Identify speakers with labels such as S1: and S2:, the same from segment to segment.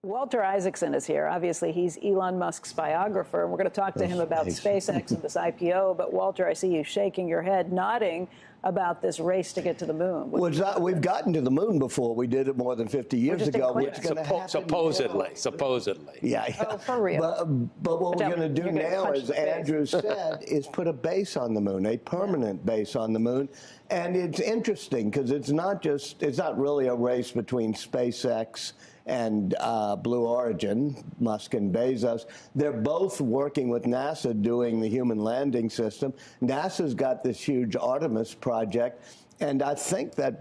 S1: Walter Isaacson is here. Obviously, he's Elon Musk's biographer, and we're going to talk to him about SpaceX and this IPO. But, Walter, I see you shaking your head, nodding about this race to get to the moon.
S2: We've gotten to the moon before. We did it more than 50 years ago. What's going to happen
S3: Supposedly.
S2: Yeah.
S1: Oh, for real.
S2: But what we're going to do now, as Andrew said, is put a base on the moon, a permanent base on the moon. And it's interesting because it's not really a race between SpaceX and Blue Origin, Musk and Bezos. They're both working with NASA doing the human landing system. NASA's got this huge Artemis project. And I think that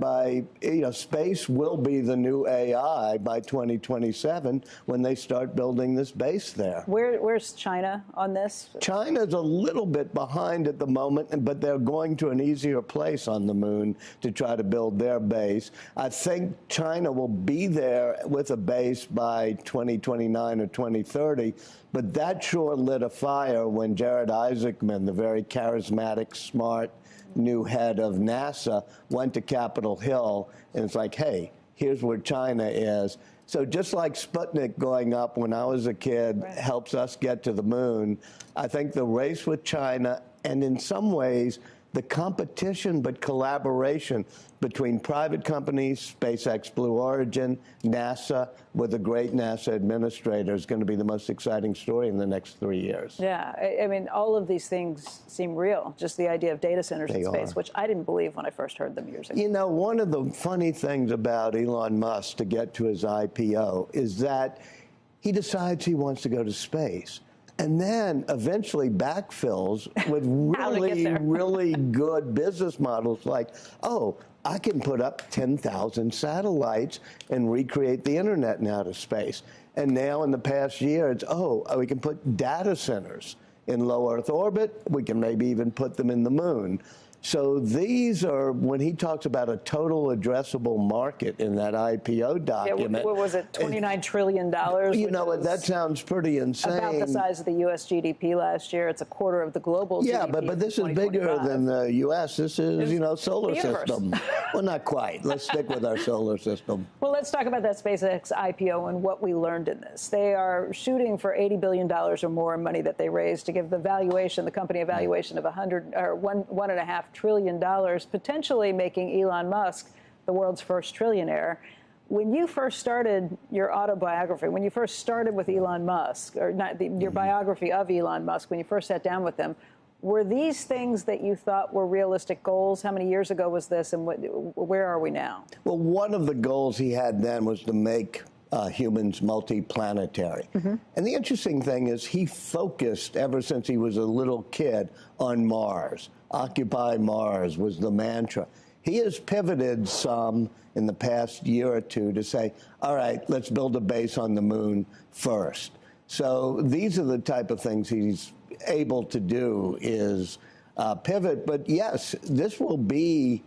S2: space will be the new AI by 2027 when they start building this base there.
S1: Where's China on this?
S2: China's a little bit behind at the moment, but they're going to an easier place on the moon to try to build their base. I think China will be there with a base by 2029 or 2030, but that sure lit a fire when Jared Isaacman, the very charismatic, smart, new head of NASA, went to Capitol Hill, and it's like, hey, here's where China is. So just like Sputnik going up when I was a kid helps us get to the moon, I think the race with China, and in some ways, the competition but collaboration between private companies, SpaceX, Blue Origin, NASA, with a great NASA administrator is going to be the most exciting story in the next 3 years.
S1: Yeah, I mean, all of these things seem real. Just the idea of data centers in space, which I didn't believe when I first heard them years ago.
S2: You know, one of the funny things about Elon Musk to get to his IPO is that he decides he wants to go to space. And then eventually backfills with really good business models like, oh, I can put up 10,000 satellites and recreate the internet in outer space. And now in the past year, it's, we can put data centers in low Earth orbit. We can maybe even put them in the moon. So these are, when he talks about a total addressable market in that IPO document.
S1: Yeah, what was it, $29 trillion?
S2: You know, that sounds pretty insane.
S1: About the size of the U.S. GDP last year. It's a quarter of the global GDP.
S2: Yeah, but this is bigger than the U.S. This is, solar system. Well, not quite. Let's stick with our solar system.
S1: Well, let's talk about that SpaceX IPO and what we learned in this. They are shooting for $80 billion or more in money that they raised to give the company a valuation of $1.5 trillion, potentially making Elon Musk the world's first trillionaire. When you first started your autobiography, when you first started with Elon Musk, or not your biography of Elon Musk, when you first sat down with him, were these things that you thought were realistic goals? How many years ago was this, and where are we now? Well,
S2: one of the goals he had then was to make humans multiplanetary. And the interesting thing is he focused ever since he was a little kid on Mars. Occupy Mars was the mantra. He has pivoted some in the past year or two to say, all right, let's build a base on the moon first. So these are the type of things he's able to do, is pivot. But yes, this will be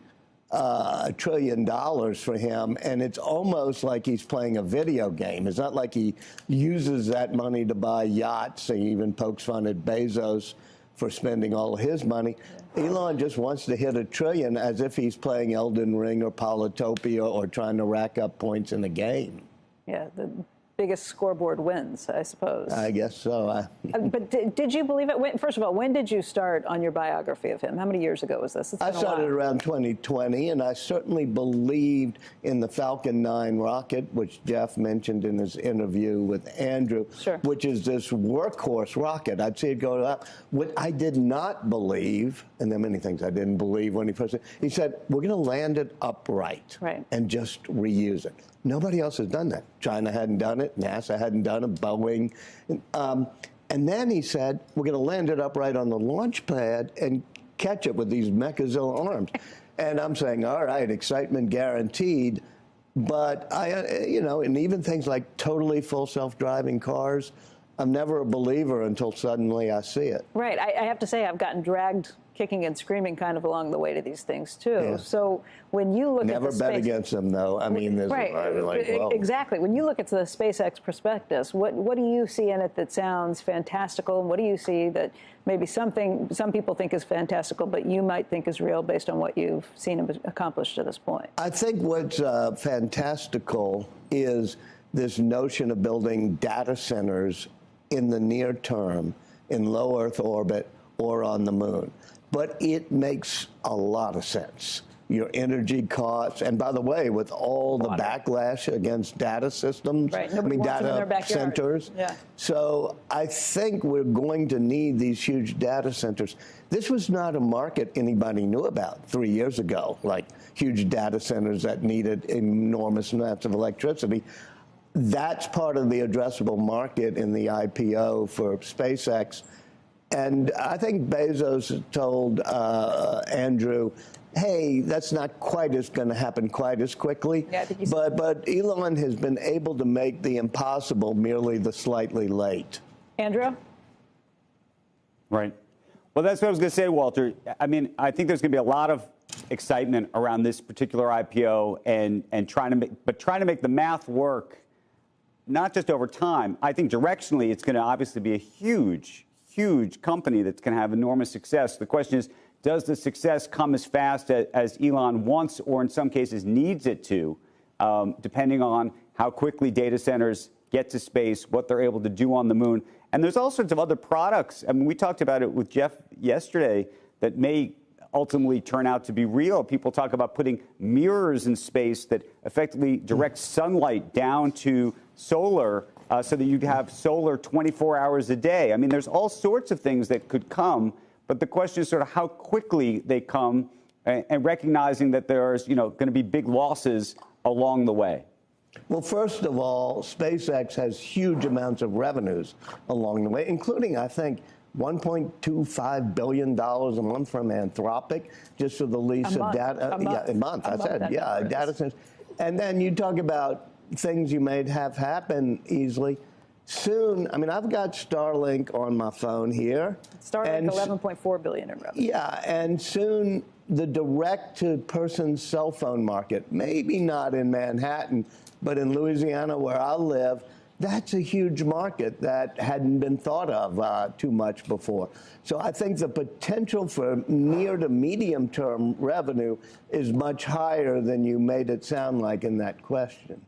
S2: $1 trillion for him, and it's almost like he's playing a video game. It's not like he uses that money to buy yachts. He even pokes fun at Bezos for spending all his money. Elon just wants to hit $1 trillion as if he's playing Elden Ring or Polytopia or trying to rack up points in a game.
S1: Yeah, the biggest scoreboard wins, I suppose.
S2: I guess so.
S1: But did you believe it? First of all, when did you start on your biography of him? How many years ago was this?
S2: I started around 2020, and I certainly believed in the Falcon 9 rocket, which Jeff mentioned in his interview with Andrew, which is this workhorse rocket. I'd see it go up. What I did not believe, and there are many things I didn't believe when he first said, he said, we're going to land it upright and just reuse it. Nobody else has done that. China hadn't done it. NASA hadn't done it. Boeing. And then he said, we're going to land it upright on the launch pad and catch it with these Mechazilla arms. And I'm saying, all right, excitement guaranteed. But and even things like totally full self-driving cars, I'm never a believer until suddenly I see it.
S1: Right. I have to say, I've gotten dragged kicking and screaming kind of along the way to these things, too.
S2: Yeah.
S1: So when you look at the
S2: Never bet against them, though. I mean, there's
S1: exactly. When you look at the SpaceX prospectus, what do you see in it that sounds fantastical? And what do you see that maybe some people think is fantastical, but you might think is real based on what you've seen him accomplish to this point?
S2: I think what's fantastical is this notion of building data centers in the near term in low Earth orbit or on the moon. But it makes a lot of sense. Your energy costs, and by the way, with all the backlash against data systems, data centers. Yeah. So I think we're going to need these huge data centers. This was not a market anybody knew about 3 years ago, like huge data centers that needed enormous amounts of electricity. That's part of the addressable market in the IPO for SpaceX. And I think Bezos told Andrew, hey, that's not quite going to happen quite as quickly. Yeah, I think but Elon has been able to make the impossible merely the slightly late.
S1: Andrew?
S4: Right. Well, that's what I was going to say, Walter. I mean, I think there's going to be a lot of excitement around this particular IPO and trying to make the math work, not just over time. I think directionally, it's going to obviously be a huge company that's going to have enormous success. The question is, does the success come as fast as Elon wants or in some cases needs it to, depending on how quickly data centers get to space, what they're able to do on the moon. And there's all sorts of other products. I mean, we talked about it with Jeff yesterday that may ultimately turn out to be real. People talk about putting mirrors in space that effectively direct sunlight down to solar so that you have solar 24 hours a day. I mean, there's all sorts of things that could come. But the question is sort of how quickly they come and recognizing that there's, going to be big losses along the way.
S2: Well, first of all, SpaceX has huge amounts of revenues along the way, including, I think, $1.25 billion a month from Anthropic just for the lease of data. Yeah, a month. Data centers. And then you talk about things you may have happen easily. Soon, I mean, I've got Starlink on my phone here.
S1: Starlink, $11.4 billion in revenue.
S2: Yeah, and soon the direct-to-person cell phone market, maybe not in Manhattan, but in Louisiana where I live, that's a huge market that hadn't been thought of too much before. So I think the potential for near to medium-term revenue is much higher than you made it sound like in that question.